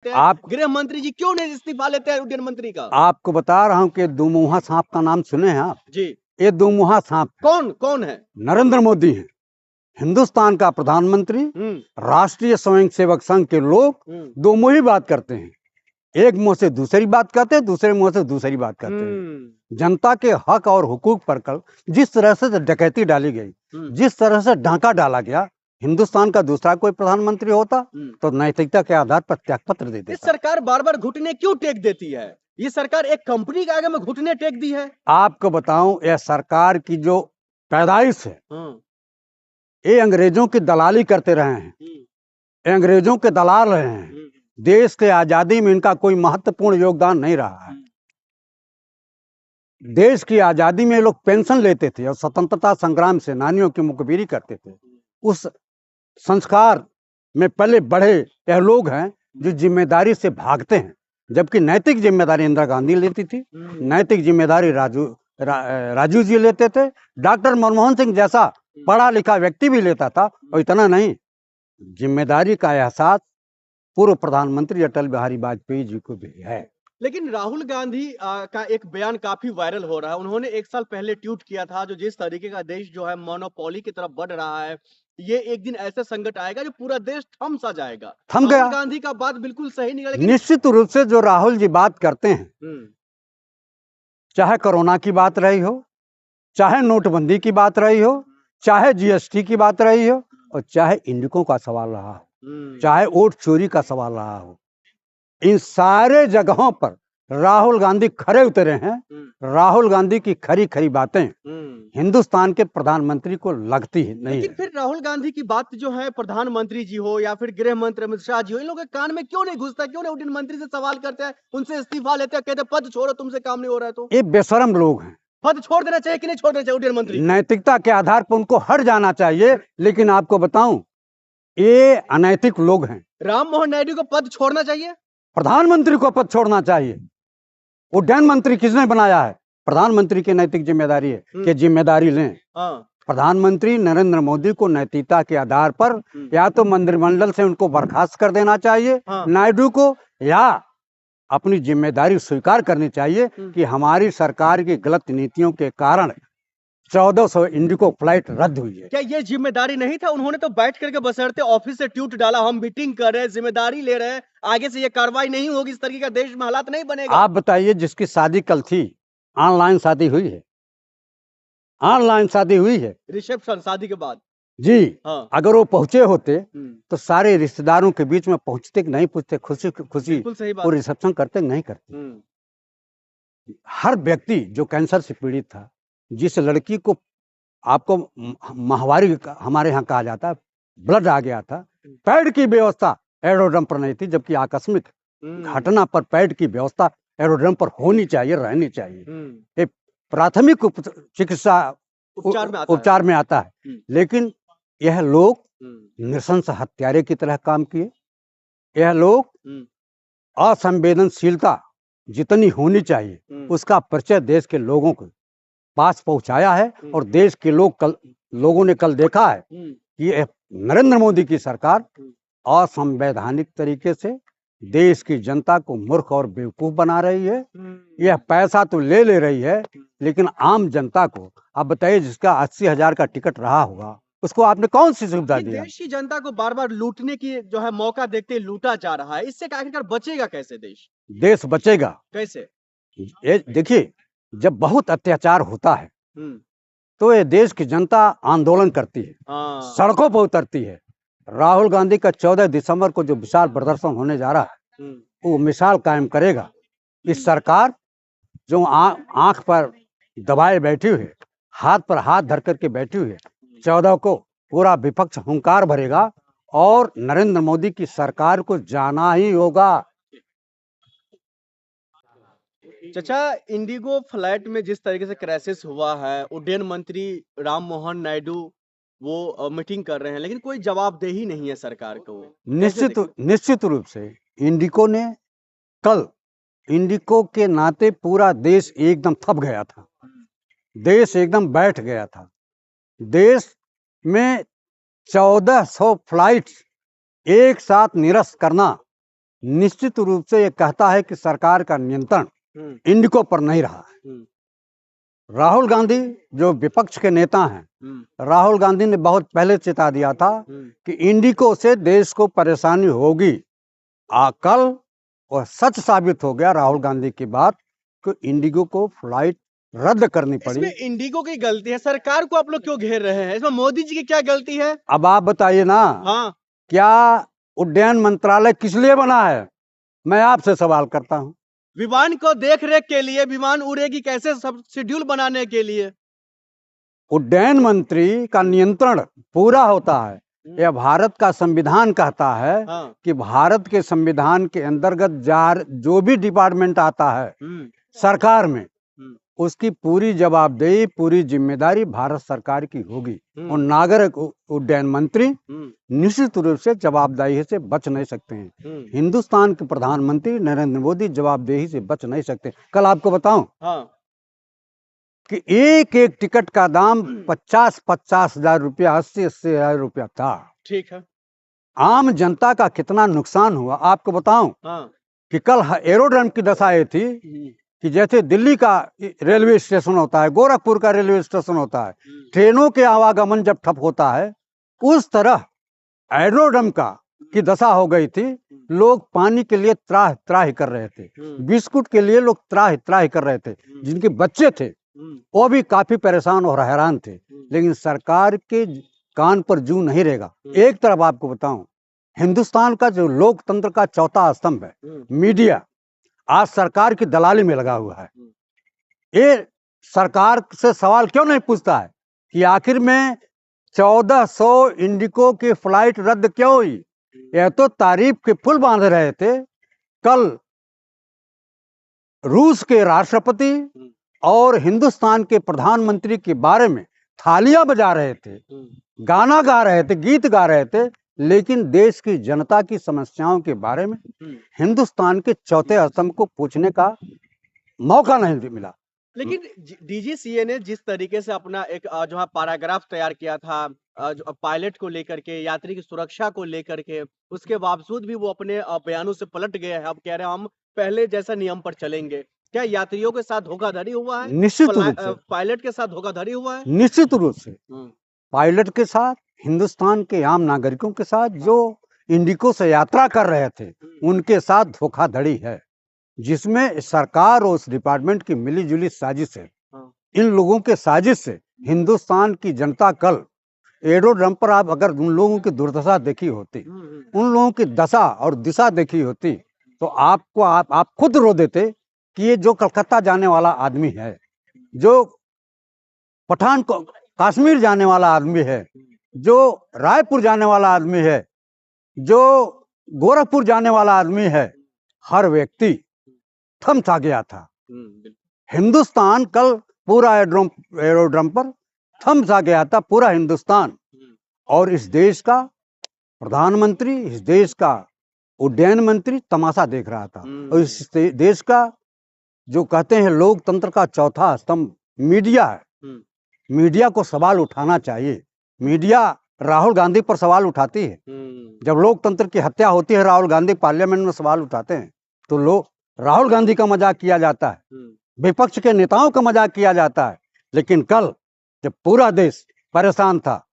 आप गृह मंत्री जी क्यों नहीं इस्तीफा लेते हैं उड्डयन मंत्री का? आपको बता रहा हूं कि दुमुहा सांप का नाम सुने हैं आप? जी। ये दुमुहा सांप कौन है? नरेंद्र मोदी है, हिंदुस्तान का प्रधानमंत्री। राष्ट्रीय स्वयंसेवक संघ के लोग दो मुंह ही बात करते हैं, एक मुंह से दूसरी बात करते हैं, दूसरे मुंह से दूसरी बात करते हैं। जनता के हक और हुकूक पर कल जिस तरह से डकैती डाली गई, जिस तरह से डांका डाला गया, हिंदुस्तान का दूसरा कोई प्रधानमंत्री होता तो नैतिकता के आधार पर त्यागपत्र दे देता। इस सरकार बार बार घुटने क्यों टेक देती है? ये सरकार एक कंपनी के आगे में घुटने टेक दी है। आपको बताऊं, यह सरकार की जो पैदाइश है, ये अंग्रेजों की दलाली करते रहे हैं, ये अंग्रेजों के दलाल रहे हैं। देश के आजादी में इनका कोई महत्वपूर्ण योगदान नहीं रहा है। देश की आजादी में लोग पेंशन लेते थे और स्वतंत्रता संग्राम सेनानियों की मुखबिरी करते थे। उस संस्कार में पले बढ़े यह लोग हैं जो जिम्मेदारी से भागते हैं, जबकि नैतिक जिम्मेदारी इंदिरा गांधी लेती थी, नैतिक जिम्मेदारी राजू जी लेते थे, डॉक्टर मनमोहन सिंह जैसा पढ़ा लिखा व्यक्ति भी लेता था। और इतना नहीं, जिम्मेदारी का एहसास पूर्व प्रधानमंत्री अटल बिहारी वाजपेयी जी को भी है। लेकिन राहुल गांधी का एक बयान काफी वायरल हो रहा है। उन्होंने एक साल पहले ट्वीट किया था, जो जिस तरीके का देश जो है मोनोपोली की तरफ बढ़ रहा है, ये एक दिन ऐसा संकट आएगा जो पूरा देश थम सा जाएगा। थम गया। राहुल गांधी का बात बिल्कुल सही निकला। निश्चित रूप से जो राहुल जी बात करते हैं, चाहे कोरोना की बात रही हो, चाहे नोटबंदी की बात रही हो, चाहे जीएसटी की बात रही हो, और चाहे इंडिको का सवाल रहा हो, चाहे वोट चोरी का सवाल रहा हो, इन सारे जगहों पर राहुल गांधी खरे उतरे हैं। राहुल गांधी की खरी खरी बातें हिंदुस्तान के प्रधानमंत्री को लगती ही नहीं। लेकिन फिर राहुल गांधी की बात जो है, प्रधानमंत्री जी हो या फिर गृह मंत्री अमित शाह जी हो, इन लोगों के कान में क्यों नहीं घुसता? क्यों नहीं उड्डयन मंत्री से सवाल करते हैं, उनसे इस्तीफा लेते हैं, कहते पद छोड़ो, तुमसे काम नहीं हो रहा है? तो ये बेशरम लोग हैं। पद छोड़ देना चाहिए कि नहीं छोड़ना चाहिए उड्डयन मंत्री? नैतिकता के आधार पर उनको हट जाना चाहिए, लेकिन आपको बताऊं, ये अनैतिक लोग हैं। राम मोहन नायडू को पद छोड़ना चाहिए, प्रधानमंत्री को पद छोड़ना चाहिए। उड्डयन मंत्री किसने बनाया है? प्रधानमंत्री की नैतिक जिम्मेदारी है कि जिम्मेदारी लें। प्रधानमंत्री नरेंद्र मोदी को नैतिकता के आधार पर या तो मंत्रिमंडल से उनको बर्खास्त कर देना चाहिए, नायडू को, या अपनी जिम्मेदारी स्वीकार करनी चाहिए कि हमारी सरकार की गलत नीतियों के कारण 1400 इंडिको फ्लाइट रद्द हुई है। क्या ये जिम्मेदारी नहीं था? उन्होंने तो बैठ करके बशर्ते ऑफिस से ट्वीट डाला, हम मीटिंग कर रहे हैं, जिम्मेदारी ले रहे हैं, आगे से ये कार्रवाई नहीं होगी, इस तरीके का देश में हालात नहीं बनेगा। आप बताइए, जिसकी शादी कल थी, ऑनलाइन शादी हुई है, ऑनलाइन शादी हुई है, रिसेप्शन शादी के बाद जी। अगर वो पहुंचे होते तो सारे रिश्तेदारों के बीच में पहुंचते कि नहीं पहुंचते, खुशी खुशी वो रिसेप्शन करते नहीं करते। हर व्यक्ति जो कैंसर से पीड़ित था, जिस लड़की को आपको माहवारी हमारे यहाँ कहा जाता है, ब्लड आ गया था, पैड की व्यवस्था एरोड्रम पर नहीं थी, जबकि आकस्मिक घटना पर पैड की व्यवस्था एरोड्रम पर होनी चाहिए, रहनी चाहिए। प्राथमिक चिकित्सा उपचार में आता है। लेकिन यह लोग नृशंस हत्यारे की तरह काम किए। यह लोग असंवेदनशीलता जितनी होनी चाहिए उसका परिचय देश के लोगों को पास पहुंचाया है। और देश के लोगों ने कल देखा है कि नरेंद्र मोदी की सरकार असंवैधानिक तरीके से देश की जनता को मूर्ख और बेवकूफ बना रही है। यह पैसा तो ले रही है, लेकिन आम जनता को आप बताइए, जिसका 80,000 का टिकट रहा होगा, उसको आपने कौन सी सुविधा दी? देश की जनता को बार बार लूटने की जो है मौका देखते लूटा जा रहा है। इससे आखिरकार बचेगा कैसे देश? देश बचेगा कैसे? ये देखिए, जब बहुत अत्याचार होता है तो ये देश की जनता आंदोलन करती है, सड़कों पर उतरती है। राहुल गांधी का 14 दिसंबर को जो विशाल प्रदर्शन होने जा रहा है, वो मिसाल कायम करेगा। इस सरकार जो आंख पर दबाए बैठी हुई है, हाथ पर हाथ धर करके बैठी हुई है, 14 को पूरा विपक्ष हुंकार भरेगा और नरेंद्र मोदी की सरकार को जाना ही होगा। चाचा, इंडिगो फ्लाइट में जिस तरीके से क्रैशेस हुआ है, उड्डयन मंत्री राम मोहन नायडू वो मीटिंग कर रहे हैं, लेकिन कोई जवाबदेही नहीं है सरकार को। निश्चित रूप से इंडिको के नाते पूरा देश एकदम थप गया था, देश एकदम बैठ गया था। देश में 1400 फ्लाइट एक साथ निरस्त करना निश्चित रूप से ये कहता है कि सरकार का नियंत्रण इंडिको पर नहीं रहा है। राहुल गांधी जो विपक्ष के नेता हैं, राहुल गांधी ने बहुत पहले चेता दिया था कि इंडिको से देश को परेशानी होगी। कल और सच साबित हो गया राहुल गांधी की बात कि इंडिगो को फ्लाइट रद्द करनी पड़ी। इसमें इंडिगो की गलती है, सरकार को आप लोग क्यों घेर रहे हैं? इसमें मोदी जी की क्या गलती है? अब आप बताइए ना। हाँ, क्या उड्डयन मंत्रालय किस लिए बना है? मैं आपसे सवाल करता हूं। विमान को देख रेख के लिए, विमान उड़ेगी कैसे, सब शेड्यूल बनाने के लिए। उड्डयन मंत्री का नियंत्रण पूरा होता है। यह भारत का संविधान कहता है कि भारत के संविधान के अंतर्गत जो भी डिपार्टमेंट आता है सरकार में, उसकी पूरी जवाबदेही, पूरी जिम्मेदारी भारत सरकार की होगी। और नागरिक उड्डयन मंत्री निश्चित रूप से जवाबदेही से बच नहीं सकते हैं। हिंदुस्तान के प्रधानमंत्री नरेंद्र मोदी जवाबदेही से बच नहीं सकते। कल आपको बताऊं कि एक एक टिकट का दाम 50-50 हजार रुपया, 80-80 हजार रुपया था। ठीक है। आम जनता का कितना नुकसान हुआ आपको बताऊं कि कल एरोड्रम की दशा ये थी कि जैसे दिल्ली का रेलवे स्टेशन होता है, गोरखपुर का रेलवे स्टेशन होता है, ट्रेनों के आवागमन जब ठप होता है, उस तरह एरोड्रम की दशा हो गई थी। लोग पानी के लिए त्राह त्राह कर रहे थे, बिस्कुट के लिए लोग त्राह त्राह कर रहे थे। जिनके बच्चे थे वो भी काफी परेशान और हैरान थे। लेकिन सरकार के कान पर जू नहीं रहेगा। एक तरफ आपको बताऊं, हिंदुस्तान का जो लोकतंत्र का चौथा स्तंभ है मीडिया, आज सरकार की दलाली में लगा हुआ है। ये सरकार से सवाल क्यों नहीं पूछता है कि आखिर में 1400 इंडिको की फ्लाइट रद्द क्यों हुई? यह तो तारीफ के पुल बांध रहे थे। कल रूस के राष्ट्रपति और हिंदुस्तान के प्रधानमंत्री के बारे में थालियां बजा रहे थे, गाना गा रहे थे, गीत गा रहे थे, लेकिन देश की जनता की समस्याओं के बारे में हिंदुस्तान के चौथे स्तंभ को पूछने का मौका नहीं मिला। लेकिन डीजीसीए ने जिस तरीके से अपना एक जो है पैराग्राफ तैयार किया था जो पायलट को लेकर के, यात्री की सुरक्षा को लेकर के, उसके बावजूद भी वो अपने बयानों से पलट गए हैं। अब कह रहे हैं हम पहले जैसा नियम पर चलेंगे। क्या यात्रियों के साथ धोखाधड़ी हुआ है? निश्चित रूप से। पायलट के साथ धोखाधड़ी हुआ है? निश्चित रूप से पायलट के साथ, हिंदुस्तान के आम नागरिकों के साथ, जो इंडिको से यात्रा कर रहे थे उनके साथ धोखाधड़ी है, जिसमें सरकार और उस डिपार्टमेंट की मिलीजुली साजिश है। इन लोगों के साजिश से हिंदुस्तान की जनता कल एरोड्रम पर, आप अगर उन लोगों की दुर्दशा देखी होती, उन लोगों की दशा और दिशा देखी होती, तो आपको आप खुद रो देते कि ये जो कलकत्ता जाने वाला आदमी है, जो पठान को कश्मीर जाने वाला आदमी है, जो रायपुर जाने वाला आदमी है, जो गोरखपुर जाने वाला आदमी है, हर व्यक्ति थम सा गया था। हिंदुस्तान कल पूरा एरोड्रम पर थम सा गया था, पूरा हिंदुस्तान। और इस देश का प्रधानमंत्री, इस देश का उड्डयन मंत्री तमाशा देख रहा था। और इस देश का जो कहते हैं लोकतंत्र का चौथा स्तंभ मीडिया है, मीडिया को सवाल उठाना चाहिए। मीडिया राहुल गांधी पर सवाल उठाती है। जब लोकतंत्र की हत्या होती है, राहुल गांधी पार्लियामेंट में सवाल उठाते हैं, तो लोग राहुल गांधी का मजाक किया जाता है, विपक्ष के नेताओं का मजाक किया जाता है। लेकिन कल जब पूरा देश परेशान था,